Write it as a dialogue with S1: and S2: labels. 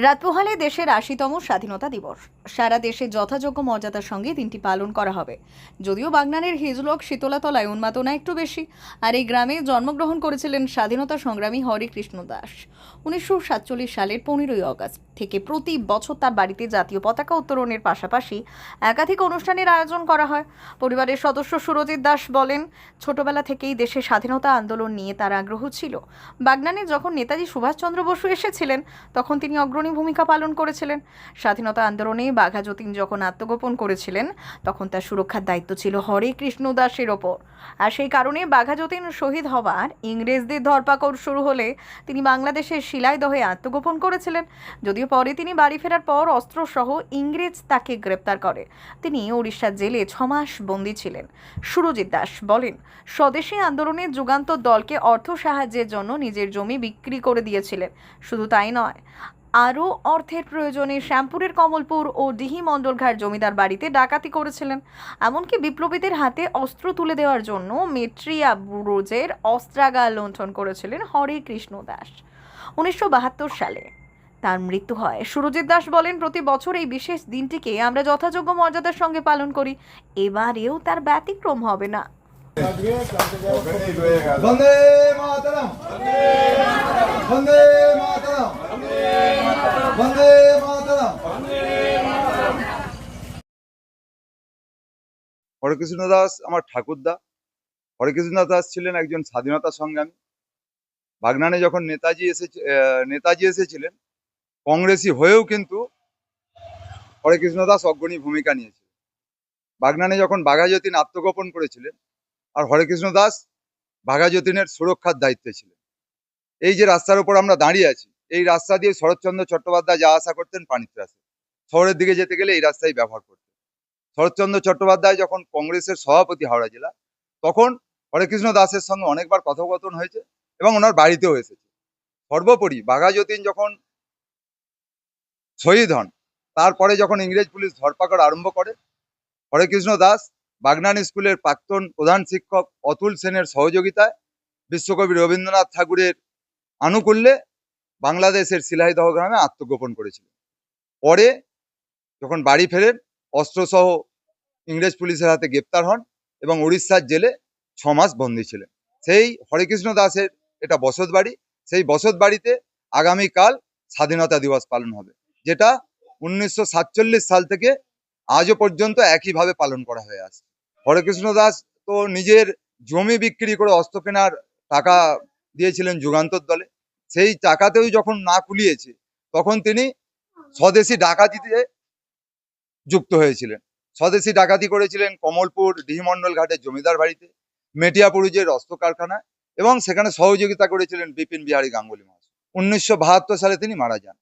S1: রাত পোহালে দেশের ৮০তম স্বাধীনতা দিবস। সারা দেশে যথাযোগ্য মর্যাদার সঙ্গে দিনটি পালন করা হবে। যদিও বাগনানের হিজলক শীতলাতলায় উন্মাদনা একটু বেশি। আর এই গ্রামে জন্মগ্রহণ করেছিলেন স্বাধীনতা সংগ্রামী হরেকৃষ্ণ দাস। ১৯৪৭ সালের ১৫ই আগস্ট থেকে প্রতি বছর তার বাড়িতে জাতীয় পতাকা উত্তোলনের পাশাপাশি একাধিক অনুষ্ঠানের আয়োজন করা হয়। পরিবারের সদস্য সুরজিৎ দাস বলেন, ছোটবেলা থেকেই দেশের স্বাধীনতা আন্দোলন নিয়ে তার আগ্রহ ছিল। বাগনানে যখন নেতাজি সুভাষচন্দ্র বসু এসেছিলেন তখন তিনি অগ্রণী ভূমিকা পালন করেছিলেন। স্বাধীনতা আন্দোলনে বাঘা যতীন যখন আত্মগোপন করেছিলেন তখন তার সুরক্ষার দায়িত্ব ছিল হরেকৃষ্ণ দাসের ওপর। আর সেই কারণে বাঘা যতীন শহীদ হওয়ার ইংরেজদের ধরপাকড় শুরু হলে তিনি বাংলাদেশের শিলাইদহে আত্মগোপন করেছিলেন। যদিও পরে তিনি বাড়ি ফেরার পর অস্ত্রসহ ইংরেজ তাকে গ্রেপ্তার করে। তিনি উড়িষ্যার জেলে ৬ মাস বন্দী ছিলেন। সুরজিৎ দাস বলেন, স্বদেশী আন্দোলনের যুগান্তর দলকে অর্থ সাহায্যের জন্য নিজের জমি বিক্রি করে দিয়েছিলেন। শুধু তাই নয়, আরও অর্থের প্রয়োজনে শ্যামপুরের কমলপুর ও ডিহি মণ্ডলঘাট জমিদার বাড়িতে ডাকাতি করেছিলেন। এমনকি বিপ্লবীদের হাতে অস্ত্র তুলে দেওয়ার জন্য মেট্রিয়া বুরুজের অস্ত্রাগার লুণ্ঠন করেছিলেন হরেকৃষ্ণ দাস। ১৯৭২ সালে তার মৃত্যু হয়। সুরজিৎ দাস বলেন, প্রতি বছর এই বিশেষ দিনটিকে আমরা যথাযোগ্য মর্যাদার সঙ্গে পালন করি। এবারেও তার ব্যতিক্রম হবে না।
S2: বন্দে মাতরম, বন্দে মাতরম, বন্দে মাতরম। হরেকৃষ্ণ দাস আমার ঠাকুরদা। হরেকৃষ্ণ দাস ছিলেন একজন স্বাধীনতা সংগ্রামী। বাগনানে যখন নেতাজি এসেছিলেন, কংগ্রেসি হয়েও কিন্তু হরেকৃষ্ণ দাস অগ্রণী ভূমিকা নিয়েছিলেন। বাগনানে যখন বাঘা যতীন আত্মগোপন করেছিলেন, আর হরেকৃষ্ণ দাস বাঘা যতীনের সুরক্ষার দায়িত্বে ছিলেন। এই যে রাস্তার উপর আমরা দাঁড়িয়ে আছি, এই রাস্তা দিয়ে শরৎচন্দ্র চট্টোপাধ্যায় যা আসা করতেন পানিত্রাসে, শহরের দিকে যেতে গেলে এই রাস্তাই ব্যবহার করতেন। শরৎচন্দ্র চট্টোপাধ্যায় যখন কংগ্রেসের সভাপতি হাওড়া জেলা, তখন হরেকৃষ্ণ দাসের সঙ্গে অনেকবার কথোপকথন হয়েছে এবং ওনার বাড়িতেও এসেছে। সর্বোপরি বাঘা যতীন যখন শহীদ হন, তারপরে যখন ইংরেজ পুলিশ ধরপাকড় আরম্ভ করে, হরেকৃষ্ণ দাস বাগনান স্কুলের প্রাক্তন প্রধান শিক্ষক অতুল সেনের সহযোগিতায় বিশ্বকবি রবীন্দ্রনাথ ঠাকুরের আনুকূল্যে বাংলাদেশের শিলাইদহ গ্রামে আত্মগোপন করেছিলেন। পরে যখন বাড়ি ফেরেন, অস্ত্রসহ ইংরেজ পুলিশের হাতে গ্রেপ্তার হন এবং উড়িষ্যার জেলে ৬ মাস বন্দী ছিলেন। সেই হরেকৃষ্ণ দাসের এটা বসত বাড়ি। সেই বসত বাড়িতে আগামীকাল স্বাধীনতা দিবস পালন হবে, যেটা ১৯৪৭ সাল থেকে আজও পর্যন্ত একইভাবে পালন করা হয়ে আসছে। হরেকৃষ্ণ দাস তো নিজের জমি বিক্রি করে অস্ত্র কেনার টাকা দিয়েছিলেন যুগান্তর দলে। সেই টাকাতেও যখন না কুলিয়েছে, তখন তিনি স্বদেশী ডাকাতিতে যুক্ত হয়েছিলেন। স্বদেশী ডাকাতি করেছিলেন কমলপুর ডিহিমন্ডল ঘাটের জমিদার বাড়িতে, মেটিয়াপুরুজের অস্ত্র কারখানায়, এবং সেখানে সহযোগিতা করেছিলেন বিপিন বিহারী গাঙ্গুলি মহাশয়। ১৯৭২ সালে তিনি মারা যান।